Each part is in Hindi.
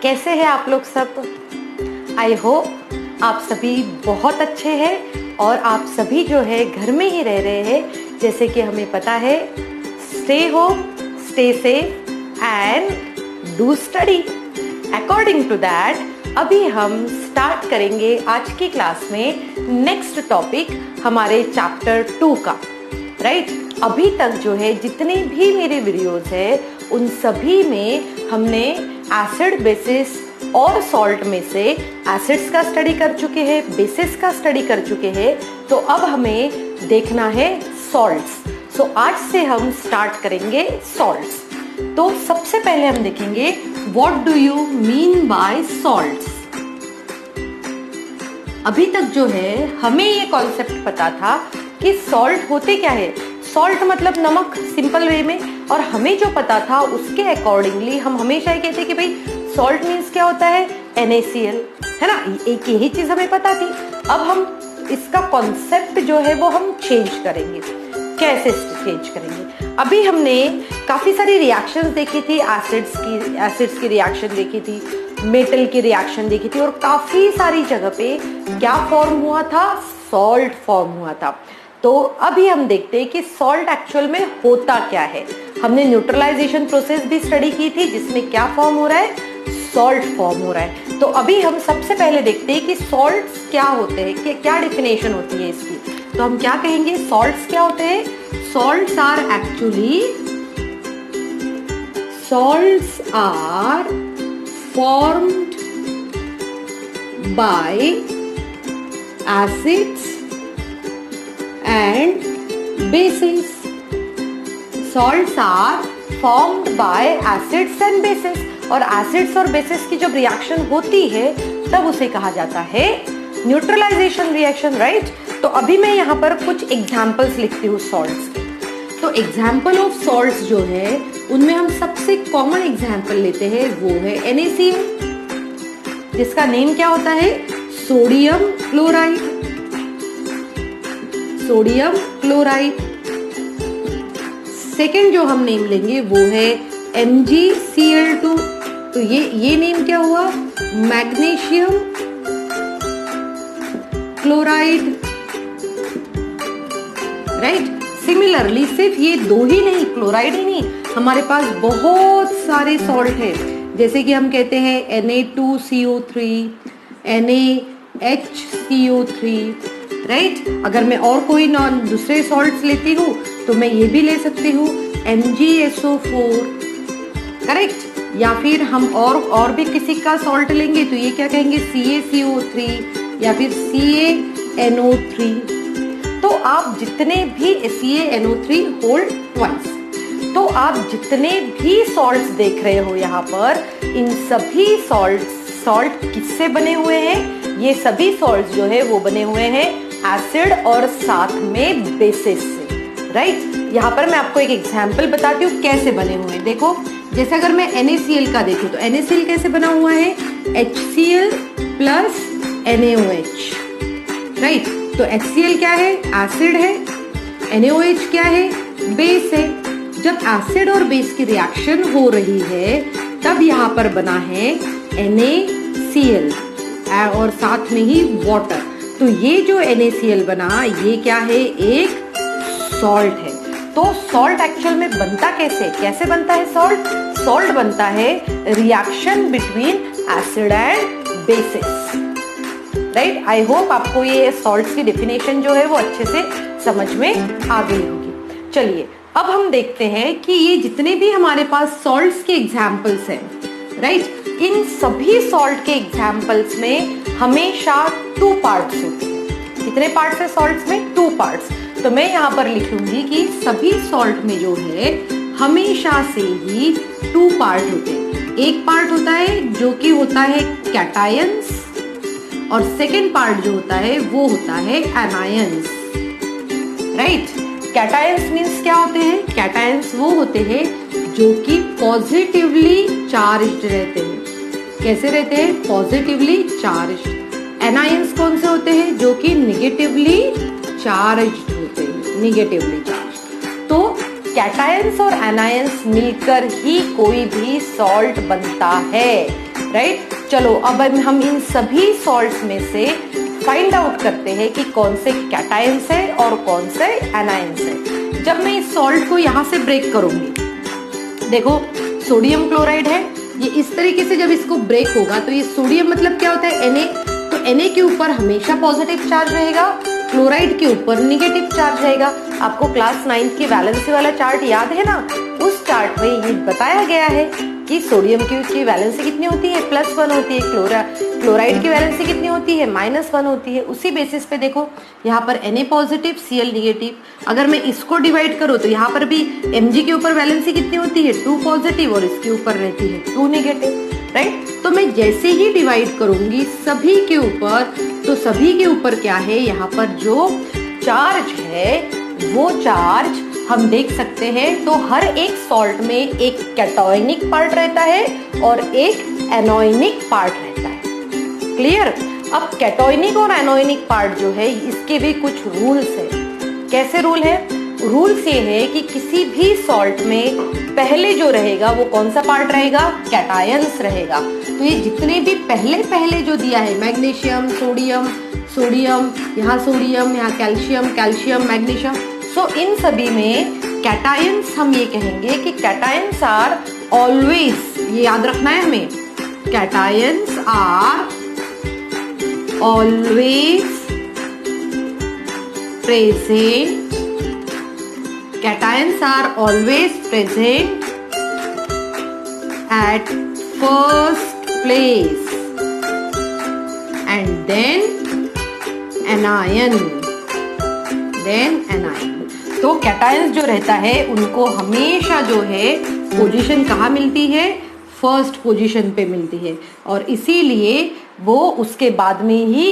कैसे हैं आप लोग सब? आई होप आप सभी बहुत अच्छे हैं और आप सभी जो है घर में ही रह रहे हैं। जैसे कि हमें पता है, stay home, stay safe and do study. According to that अभी हम स्टार्ट करेंगे आज की क्लास में नेक्स्ट टॉपिक हमारे चैप्टर 2 का। राइट अभी तक जो है जितने भी मेरे वीडियोस है उन सभी में हमने एसिड, बेसिस और सॉल्ट में से एसिड्स का स्टडी कर चुके हैं, बेसिस का स्टडी कर चुके हैं। तो अब हमें देखना है सॉल्ट्स। सो आज से हम स्टार्ट करेंगे सॉल्ट्स। तो सबसे पहले हम देखेंगे what do you mean by salts. अभी तक जो है हमें ये कॉन्सेप्ट पता था कि सॉल्ट होते क्या है। सॉल्ट मतलब नमक, सिंपल वे में। और हमें जो पता था उसके अकॉर्डिंगली हम हमेशा ये कहते कि भाई सॉल्ट मीन्स क्या होता है, NaCl, है ना। एक यही चीज हमें पता थी। अब हम इसका कॉन्सेप्ट जो है वो हम चेंज करेंगे। कैसे चेंज करेंगे? अभी हमने काफी सारी रिएक्शंस देखी थी, एसिड्स की रिएक्शन देखी थी, मेटल की रिएक्शन देखी थी और काफी सारी जगह पे क्या फॉर्म हुआ था, सॉल्ट फॉर्म हुआ था। तो अभी हम देखते हैं कि सॉल्ट एक्चुअल में होता क्या है। हमने न्यूट्रलाइजेशन प्रोसेस भी स्टडी की थी जिसमें क्या फॉर्म हो रहा है, सॉल्ट फॉर्म हो रहा है। तो अभी हम सबसे पहले देखते हैं कि सॉल्ट्स क्या होते हैं, कि क्या डेफिनेशन होती है इसकी। तो हम क्या कहेंगे, सॉल्ट्स क्या होते हैं? Salts are actually formed by acids and bases. Salts are formed by acids and bases. और acids और bases की जब रिएक्शन होती है तब उसे कहा जाता है न्यूट्रलाइजेशन रिएक्शन, राइट। तो अभी मैं यहाँ पर कुछ एग्जाम्पल्स लिखती हूँ सॉल्ट्स के। तो एग्जाम्पल ऑफ सॉल्ट्स जो है उनमें हम सबसे कॉमन एग्जाम्पल लेते हैं, वो है NaCl, जिसका नेम क्या होता है, sodium chloride. Sodium chloride. Second जो हम नेम लेंगे वो है MgCl2। तो ये नेम क्या हुआ, मैग्नीशियम क्लोराइड, राइट। सिमिलरली सिर्फ ये दो ही नहीं, क्लोराइड ही नहीं, हमारे पास बहुत सारे सॉल्ट है। जैसे कि हम कहते हैं Na2CO3, NaHCO3, राइट। अगर मैं और कोई दूसरे सॉल्ट्स लेती हूँ तो मैं ये भी ले सकती हूँ MgSO4, करेक्ट। या फिर हम और भी किसी का सॉल्ट लेंगे तो ये क्या कहेंगे, CaCO3 या फिर CaNO3। तो आप जितने भी CaNO3 होल ट्वाइस, तो आप जितने भी सॉल्ट्स देख रहे हो यहाँ पर, इन सभी सॉल्ट किससे बने हुए हैं? ये सभी सॉल्ट्स जो है वो बने हुए हैं एसिड और साथ में बेसिस से, राइट। यहाँ पर मैं आपको एक एग्जाम्पल बताती हूँ कैसे बने हुए हैं। देखो, जैसे अगर मैं NaCl का देखूँ तो NaCl कैसे बना हुआ है, HCl प्लस NaOH, राइट। तो HCl क्या है, एसिड है। NaOH क्या है, बेस है। जब एसिड और बेस की रिएक्शन हो रही है तब यहाँ पर बना है NaCl और साथ में ही वाटर। तो ये जो NaCl बना, ये क्या है, एक सॉल्ट है। तो सॉल्ट एक्चुअल में बनता कैसे बनता है सॉल्ट? सॉल्ट बनता है reaction between acid and bases, right. I hope आपको ये सॉल्ट्स की डेफिनेशन जो है वो अच्छे से समझ में आ गई होगी। चलिए अब हम देखते हैं कि ये जितने भी हमारे पास सॉल्ट्स के एग्जाम्पल्स हैं, राइट, इन सभी सॉल्ट के एग्जाम्पल्स में हमेशा 2 पार्ट्स होते हैं। कितने पार्ट्स है सॉल्ट्स में? 2 पार्ट्स। तो मैं यहाँ पर लिखूंगी कि सभी सॉल्ट में जो है हमेशा से ही 2 पार्ट होते हैं। एक पार्ट होता है जो कि होता है कैटायंस और सेकेंड पार्ट जो होता है वो होता है एनायंस, राइट। कैटायंस मीन्स क्या होते हैं? कैटायंस वो होते हैं जो कि पॉजिटिवली चार्ज्ड रहते हैं। कैसे रहते हैं? Positively charged. एनायंस कौन से होते हैं? जो कि निगेटिवली चार्ज्ड होते हैं, निगेटिवली चार्ज। तो कैटायंस और एनायंस मिलकर ही कोई भी सॉल्ट बनता है। राइट। चलो अब हम इन सभी सॉल्ट्स में से फाइंड आउट करते हैं कि कौन से कैटायंस है और कौन से एनायंस है। जब मैं इस सॉल्ट को यहाँ से ब्रेक करूंगी, देखो सोडियम क्लोराइड है, ये इस तरीके से जब इसको ब्रेक होगा तो ये सोडियम मतलब क्या होता है, Na, तो Na के ऊपर हमेशा पॉजिटिव चार्ज रहेगा, क्लोराइड के ऊपर निगेटिव चार्ज रहेगा। आपको क्लास 9 की वैलेंसी वाला चार्ट याद है ना, उस चार्ट में ये बताया गया है कि सोडियम की वैलेंसी कितनी होती है, +1 होती है, क्लोराइड की वैलेंसी कितनी होती है, -1 होती है। उसी बेसिस पे देखो यहाँ पर Na पॉजिटिव, Cl निगेटिव। अगर मैं इसको डिवाइड करूँ तो यहाँ पर भी Mg के ऊपर वैलेंसी कितनी होती है, 2 पॉजिटिव, और इसके ऊपर रहती है 2 निगेटिव, राइट। तो मैं जैसे ही डिवाइड करूंगी सभी के ऊपर, तो सभी के ऊपर क्या है, यहाँ पर जो चार्ज है वो चार्ज हम देख सकते हैं। तो हर एक सॉल्ट में एक कैटायनिक पार्ट रहता है और एक एनोइनिक पार्ट रहता है। क्लियर। अब कैटायनिक और एनोइनिक पार्ट जो है इसके भी कुछ रूल्स है। कैसे रूल है? रूल्स ये है कि किसी भी सॉल्ट में पहले जो रहेगा वो कौन सा पार्ट रहेगा, कैटायंस रहेगा। तो ये जितने भी पहले जो दिया है, मैग्नीशियम, सोडियम, यहाँ सोडियम, यहाँ कैल्शियम, मैग्नीशियम, सो इन सभी में कैटायंस हम ये कहेंगे कि कैटायंस आर ऑलवेज, ये याद रखना है हमें, cations are always present, cations are always present at first place and then anion, तो कैटायंस जो रहता है उनको हमेशा जो है पोजीशन कहाँ मिलती है, फर्स्ट पोजीशन पे मिलती है, और इसीलिए वो उसके बाद में ही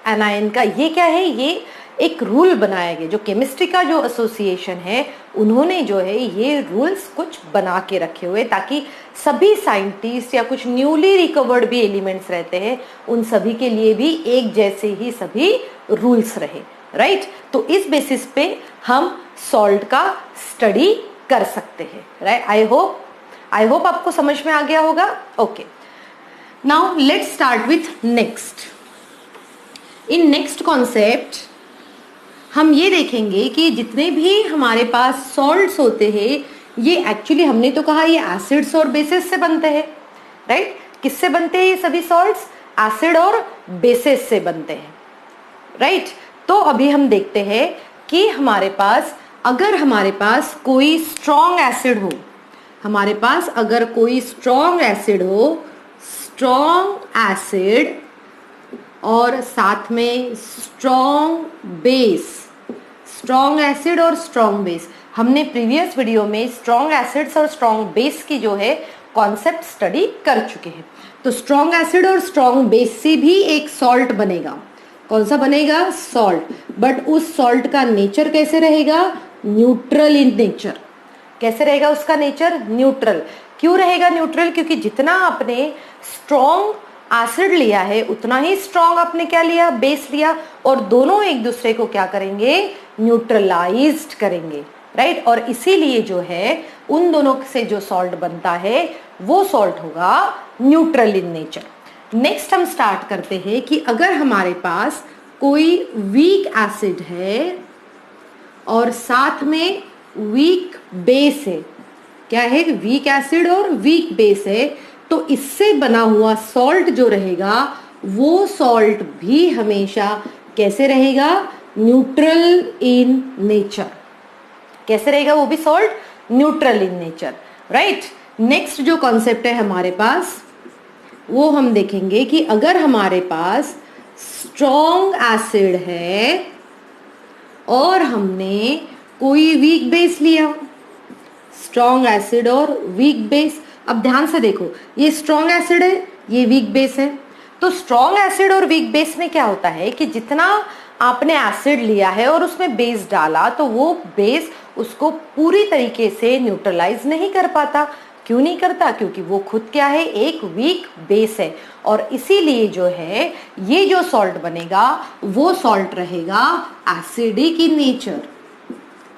एनायन का, ये क्या है, ये एक रूल बनाया गया। जो केमिस्ट्री का जो एसोसिएशन है उन्होंने जो है ये रूल्स कुछ बना के रखे हुए, ताकि सभी साइंटिस्ट या कुछ न्यूली रिकवर्ड भी एलिमेंट्स रहते हैं उन सभी के लिए भी एक जैसे ही सभी रूल्स रहे, राइट। तो इस बेसिस पे हम सॉल्ट का स्टडी कर सकते हैं, राइट। आई होप आपको समझ में आ गया होगा। Okay, now let's start with next. In next concept हम ये देखेंगे कि जितने भी हमारे पास सॉल्ट्स होते हैं ये एक्चुअली, हमने तो कहा ये एसिड्स और बेसिस से बनते हैं, राइट। किससे बनते हैं ये सभी सॉल्ट्स? एसिड और बेसिस से बनते हैं, राइट। तो अभी हम देखते हैं कि हमारे पास, अगर हमारे पास कोई स्ट्रॉन्ग एसिड हो, हमारे पास अगर कोई स्ट्रॉन्ग एसिड हो, स्ट्रॉन्ग एसिड और साथ में स्ट्रॉन्ग बेस, स्ट्रॉन्ग एसिड और स्ट्रॉन्ग बेस, हमने प्रीवियस वीडियो में स्ट्रॉन्ग एसिड्स और स्ट्रॉन्ग बेस की जो है कॉन्सेप्ट स्टडी कर चुके हैं। तो स्ट्रॉन्ग एसिड और स्ट्रॉन्ग बेस से भी एक सॉल्ट बनेगा। कौन सा बनेगा? सॉल्ट। बट उस सॉल्ट का नेचर कैसे रहेगा? Neutral in nature. कैसे रहेगा उसका नेचर? न्यूट्रल। क्यों रहेगा न्यूट्रल? क्योंकि जितना आपने स्ट्रॉन्ग एसिड लिया है उतना ही स्ट्रॉन्ग आपने क्या लिया? बेस लिया, और दोनों एक दूसरे को क्या करेंगे? न्यूट्रलाइज्ड करेंगे, राइट। और इसीलिए जो है उन दोनों से जो सॉल्ट बनता है वो सॉल्ट होगा न्यूट्रल इन नेचर। नेक्स्ट हम स्टार्ट करते हैं कि अगर हमारे पास कोई वीक एसिड है और साथ में वीक बेस है, क्या है? वीक एसिड और वीक बेस है, तो इससे बना हुआ सॉल्ट जो रहेगा वो सॉल्ट भी हमेशा कैसे रहेगा? Neutral in nature. कैसे रहेगा वो भी salt? Neutral in nature, right. Next जो कॉन्सेप्ट है हमारे पास वो हम देखेंगे कि अगर हमारे पास स्ट्रॉन्ग एसिड है और हमने कोई वीक बेस लिया, स्ट्रॉन्ग एसिड और वीक बेस। अब ध्यान से देखो, ये स्ट्रॉन्ग एसिड है, ये वीक बेस है। तो स्ट्रॉन्ग एसिड और वीक बेस में क्या होता है कि जितना आपने एसिड लिया है और उसमें बेस डाला तो वो बेस उसको पूरी तरीके से न्यूट्रलाइज नहीं कर पाता। क्यों नहीं करता? क्योंकि वो खुद क्या है? एक वीक बेस है। और इसीलिए जो है ये जो सॉल्ट बनेगा वो सॉल्ट रहेगा एसिडिक इन नेचर।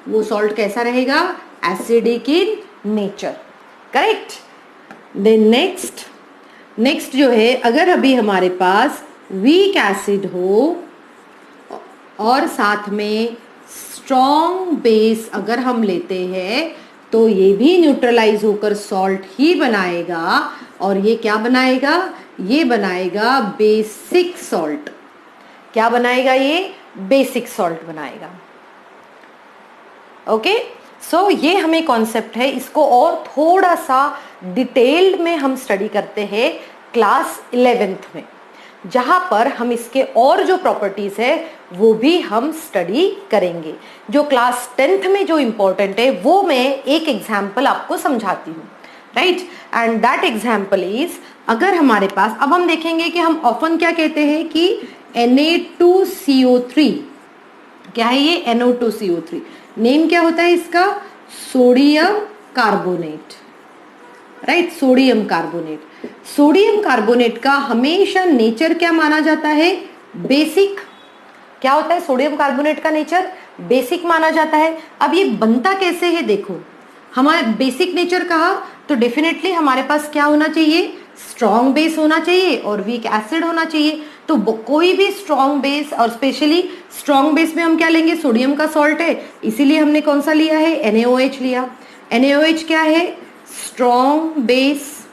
वो सॉल्ट कैसा रहेगा? Acidic in nature, correct. Then next next जो है, अगर अभी हमारे पास वीक एसिड हो और साथ में स्ट्रॉन्ग बेस अगर हम लेते हैं तो ये भी न्यूट्रलाइज होकर सॉल्ट ही बनाएगा, और ये क्या बनाएगा, ये बनाएगा बेसिक सॉल्ट। क्या बनाएगा, ये बेसिक सॉल्ट बनाएगा। ओके, सो ये हमें कॉन्सेप्ट है, इसको और थोड़ा सा डिटेल्ड में हम स्टडी करते हैं क्लास 11th में, जहां पर हम इसके और जो प्रॉपर्टीज है वो भी हम स्टडी करेंगे। जो क्लास 10th में जो इंपॉर्टेंट है वो मैं एक एग्जाम्पल आपको समझाती हूँ, right. And that example is, अगर हमारे पास, अब हम देखेंगे कि हम ऑफन क्या कहते हैं कि Na2CO3, क्या है ये, NO2CO3, नेम क्या होता है इसका, sodium carbonate, right, sodium carbonate. Sodium carbonate का हमेशा नेचर क्या माना जाता है, बेसिक। क्या होता है सोडियम कार्बोनेट का नेचर, बेसिक माना जाता है। अब ये बनता कैसे है, देखो, हमारे बेसिक नेचर कहा तो डेफिनेटली हमारे पास क्या होना चाहिए, स्ट्रॉन्ग बेस होना चाहिए और वीक एसिड होना चाहिए। तो कोई भी स्ट्रॉन्ग बेस, और स्पेशली स्ट्रॉन्ग बेस में हम क्या लेंगे, सोडियम का सॉल्ट है, इसीलिए हमने कौन सा लिया है, NaOH लिया। NaOH क्या है, स्ट्रॉन्ग बेस।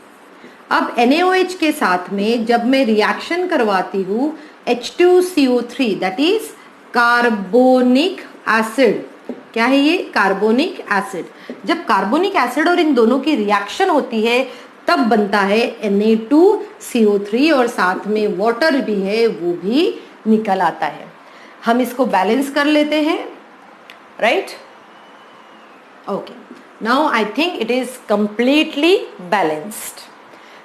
अब NaOH के साथ में जब मैं रिएक्शन करवाती हूँ H2CO3, that is carbonic acid. क्या है ये, कार्बोनिक एसिड। जब कार्बोनिक एसिड और इन दोनों की रिएक्शन होती है तब बनता है Na2CO3, और साथ में वाटर भी है वो भी निकल आता है। हम इसको बैलेंस कर लेते हैं, right. Okay, now I think it is completely balanced.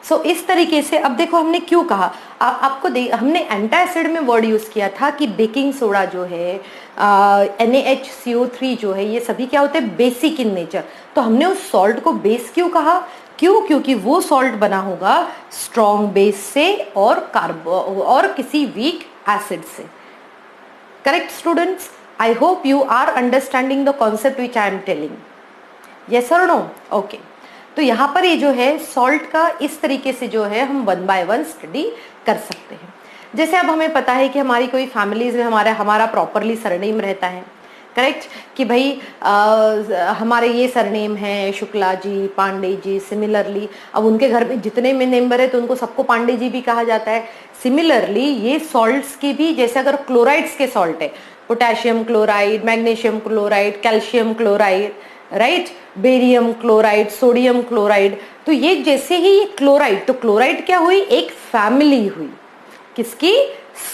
So इस तरीके से, अब देखो हमने क्यों कहा, आपको हमने एंटासिड में वर्ड यूज किया था कि बेकिंग सोडा जो है, NaHCO3 जो है, ये सभी क्या होते हैं, बेसिक इन नेचर। तो हमने उस सॉल्ट को बेस क्यों कहा, क्यों, क्योंकि वो सॉल्ट बना होगा स्ट्रॉन्ग बेस से और किसी वीक एसिड से। Correct students, I hope you are understanding the concept which I am telling, yes और नो। ओके, तो यहाँ पर ये जो है सॉल्ट का इस तरीके से जो है हम 1 by 1 स्टडी कर सकते हैं। जैसे अब हमें पता है कि हमारी कोई फैमिलीज में हमारा प्रॉपरली सरनेम रहता है, करेक्ट, कि भाई हमारे ये सरनेम है शुक्ला जी, पांडे जी, सिमिलरली अब उनके घर में जितने में मेंबर है तो उनको सबको पांडे जी भी कहा जाता है। सिमिलरली ये सॉल्ट्स की भी, जैसे अगर क्लोराइड्स के सॉल्ट है, potassium chloride, magnesium chloride, calcium chloride, right, barium chloride, sodium chloride, तो ये जैसे ही ये क्लोराइड, तो क्लोराइड क्या हुई, एक फैमिली हुई, किसकी,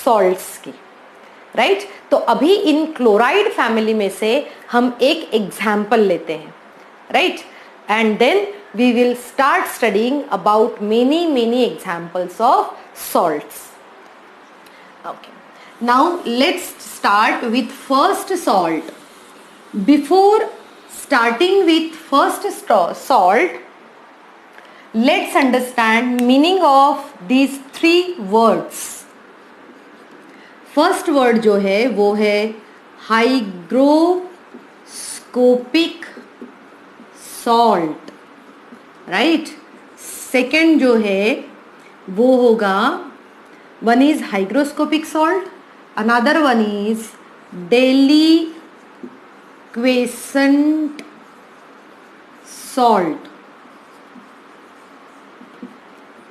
सॉल्ट्स की, राइट। तो अभी इन क्लोराइड फैमिली में से हम एक एग्जाम्पल लेते हैं, right, and then we will start studying about many examples of salts. Okay, now let's start with first salt. Before starting with first salt, let's understand meaning of these 3 words. First word जो है वो है hygroscopic salt, right? Second जो है वो होगा, one is hygroscopic salt, another one is deliquescent salt.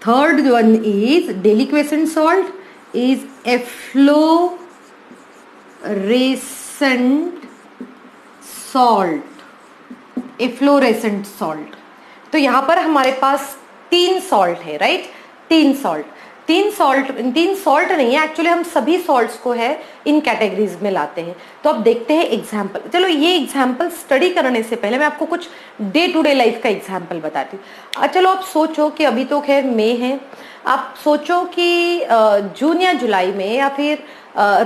Third one is deliquescent salt is efflorescent salt. तो यहां पर हमारे पास 3 सॉल्ट है, राइट, 3 सॉल्ट नहीं है एक्चुअली, हम सभी सॉल्ट्स को है इन कैटेगरीज में लाते हैं। तो अब देखते हैं एग्जाम्पल। चलो ये एग्जाम्पल स्टडी करने से पहले मैं आपको कुछ डे टू डे लाइफ का एग्जाम्पल बताती हूँ। चलो आप सोचो कि अभी तो खैर मई है, आप सोचो कि जून या जुलाई में या फिर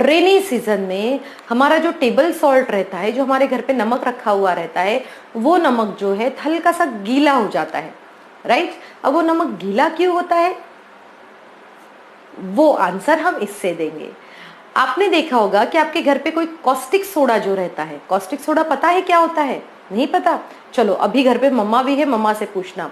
रेनी सीजन में हमारा जो टेबल सॉल्ट रहता है, जो हमारे घर पे नमक रखा हुआ रहता है, वो नमक जो है हल्का सा गीला हो जाता है, राइट। अब वो नमक गीला क्यों होता है, वो आंसर हम इससे देंगे। आपने देखा होगा कि आपके घर पे कोई कॉस्टिक सोडा जो रहता है, कॉस्टिक सोडा पता है क्या होता है, नहीं पता? चलो अभी घर पे मम्मा भी है, मम्मा से पूछना।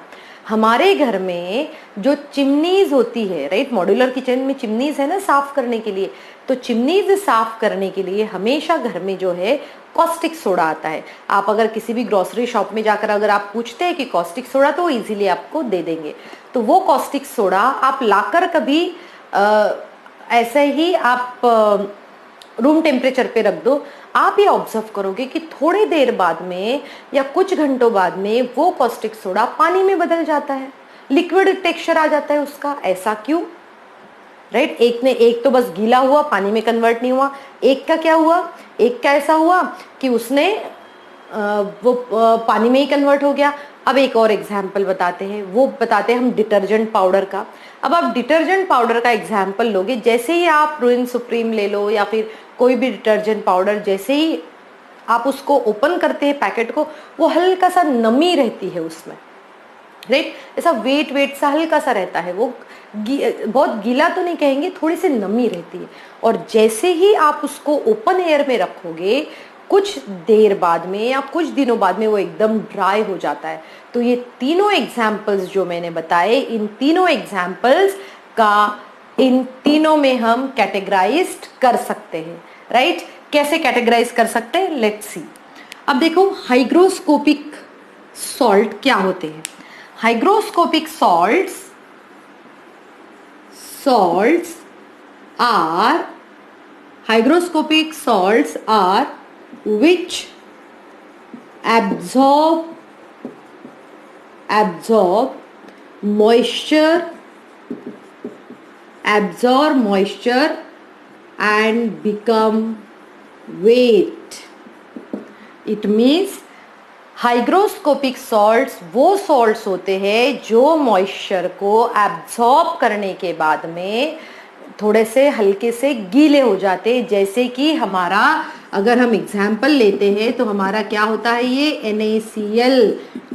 हमारे घर में जो चिमनीज होती है, राइट, मॉड्यूलर किचन में चिमनीज है ना साफ करने के लिए, तो चिमनीज साफ करने के लिए हमेशा घर में जो है कॉस्टिक सोडा आता है। आप अगर किसी भी ग्रोसरी शॉप में जाकर अगर आप पूछते हैं कि कॉस्टिक सोडा, तो इजीली आपको दे देंगे। तो वो कॉस्टिक सोडा आप लाकर कभी ऐसे ही आप रूम टेम्परेचर पे रख दो, आप ये ऑब्जर्व करोगे कि थोड़ी देर बाद में या कुछ घंटों बाद में वो कॉस्टिक सोडा पानी में बदल जाता है, लिक्विड टेक्सचर आ जाता है उसका। ऐसा क्यों? राइट, एक तो बस गीला हुआ, पानी में कन्वर्ट नहीं हुआ। एक का क्या हुआ? एक का ऐसा हुआ कि उसने वो पानी में ही कन्वर्ट हो गया। अब एक और एग्जाम्पल बताते हैं, वो बताते हैं हम डिटर्जेंट पाउडर का। अब आप डिटर्जेंट पाउडर का एग्जाम्पल लोगे, जैसे ही आप रूइन सुप्रीम ले लो या फिर कोई भी डिटर्जेंट पाउडर, जैसे ही आप उसको ओपन करते हैं पैकेट को, वो हल्का सा नमी रहती है उसमें, राइट, ऐसा वेट सा हल्का सा रहता है, वो बहुत गीला तो नहीं कहेंगे, थोड़ी सी नमी रहती है। और जैसे ही आप उसको ओपन एयर में रखोगे, कुछ देर बाद में या कुछ दिनों बाद में वो एकदम ड्राई हो जाता है। तो ये तीनों एग्जाम्पल्स जो मैंने बताए, इन तीनों एग्जाम्पल्स का इन तीनों में हम कैटेगराइज्ड कर सकते हैं, राइट। कैसे कैटेगराइज कर सकते हैं, लेट्स सी। अब देखो हाइग्रोस्कोपिक सॉल्ट क्या होते हैं। Hygroscopic salts are which absorb moisture and become wet. It means hygroscopic salts वो सॉल्ट्स होते हैं जो मॉइस्चर को एब्जॉर्ब करने के बाद में थोड़े से हल्के से गीले हो जाते हैं। जैसे कि हमारा अगर हम एग्जाम्पल लेते हैं तो हमारा क्या होता है, ये NaCl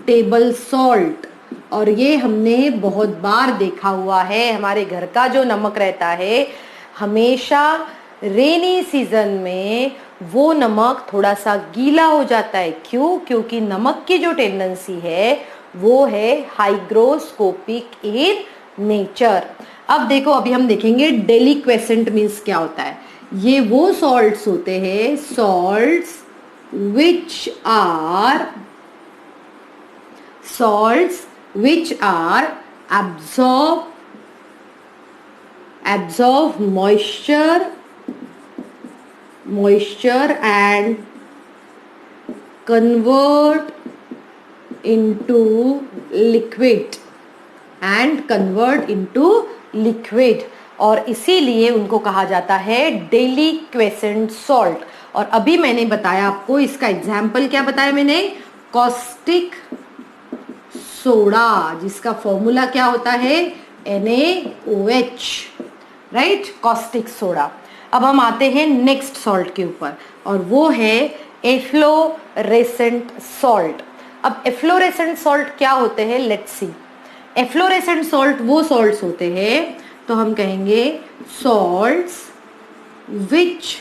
टेबल सॉल्ट, और ये हमने बहुत बार देखा हुआ है। हमारे घर का जो नमक रहता है, हमेशा रेनी सीजन में वो नमक थोड़ा सा गीला हो जाता है। क्यों? क्योंकि नमक की जो टेंडेंसी है वो है हाइग्रोस्कोपिक इन नेचर। अब देखो, अभी हम देखेंगे डेलिक्वेसेंट मीन्स क्या होता है। ये वो सॉल्ट्स होते हैं, salts which are absorb moisture and convert into liquid और इसीलिए उनको कहा जाता है डेलिक्वेसेंट सॉल्ट। और अभी मैंने बताया आपको, इसका एग्जाम्पल क्या बताया मैंने, कॉस्टिक सोडा, जिसका फॉर्मूला क्या होता है, NaOH, राइट, कॉस्टिक सोडा। अब हम आते हैं नेक्स्ट सॉल्ट के ऊपर, और वो है एफ्लोरेसेंट सॉल्ट। अब एफ्लोरेसेंट सॉल्ट क्या होते हैं, लेट्स सी। एफ्लोरेसेंट सॉल्ट वो सॉल्ट्स होते हैं, तो हम कहेंगे salts which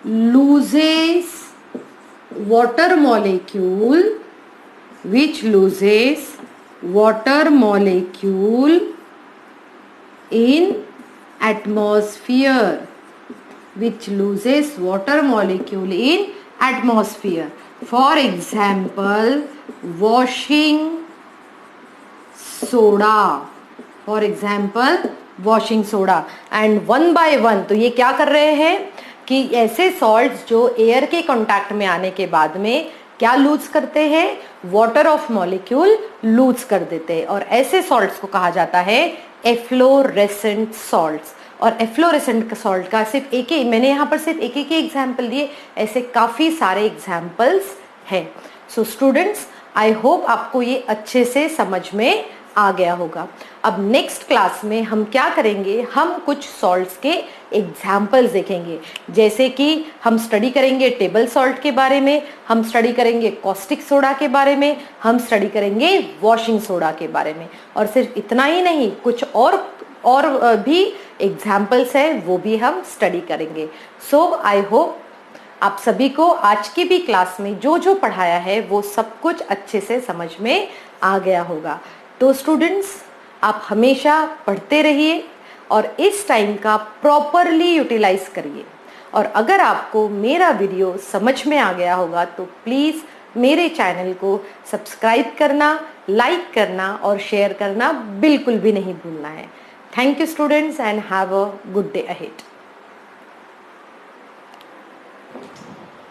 loses water molecule in atmosphere, For example, washing soda. And one by one, तो ये क्या कर रहे हैं कि ऐसे सॉल्ट्स जो एयर के कांटेक्ट में आने के बाद में क्या लूज करते हैं, वाटर ऑफ मॉलिक्यूल लूज कर देते हैं, और ऐसे सॉल्ट्स को कहा जाता है एफ्लोरेसेंट सॉल्ट्स। और एफ्लोरेसेंट सॉल्ट का सिर्फ मैंने यहाँ पर सिर्फ एक एग्जाम्पल दिए, ऐसे काफ़ी सारे एग्जाम्पल्स हैं। सो स्टूडेंट्स, आई होप आपको ये अच्छे से समझ में आ गया होगा। अब नेक्स्ट क्लास में हम क्या करेंगे, हम कुछ सॉल्ट्स के एग्जाम्पल्स देखेंगे, जैसे कि हम स्टडी करेंगे टेबल सॉल्ट के बारे में, हम स्टडी करेंगे कॉस्टिक सोडा के बारे में, हम स्टडी करेंगे वॉशिंग सोडा के बारे में। और सिर्फ इतना ही नहीं, कुछ और भी एग्जाम्पल्स हैं, वो भी हम स्टडी करेंगे। सो आई होप आप सभी को आज की भी क्लास में जो जो पढ़ाया है वो सब कुछ अच्छे से समझ में आ गया होगा। तो स्टूडेंट्स, आप हमेशा पढ़ते रहिए और इस टाइम का प्रॉपरली यूटिलाइज करिए। और अगर आपको मेरा वीडियो समझ में आ गया होगा तो प्लीज़ मेरे चैनल को सब्सक्राइब करना, लाइक करना और शेयर करना बिल्कुल भी नहीं भूलना है। Thank you students and have a good day ahead.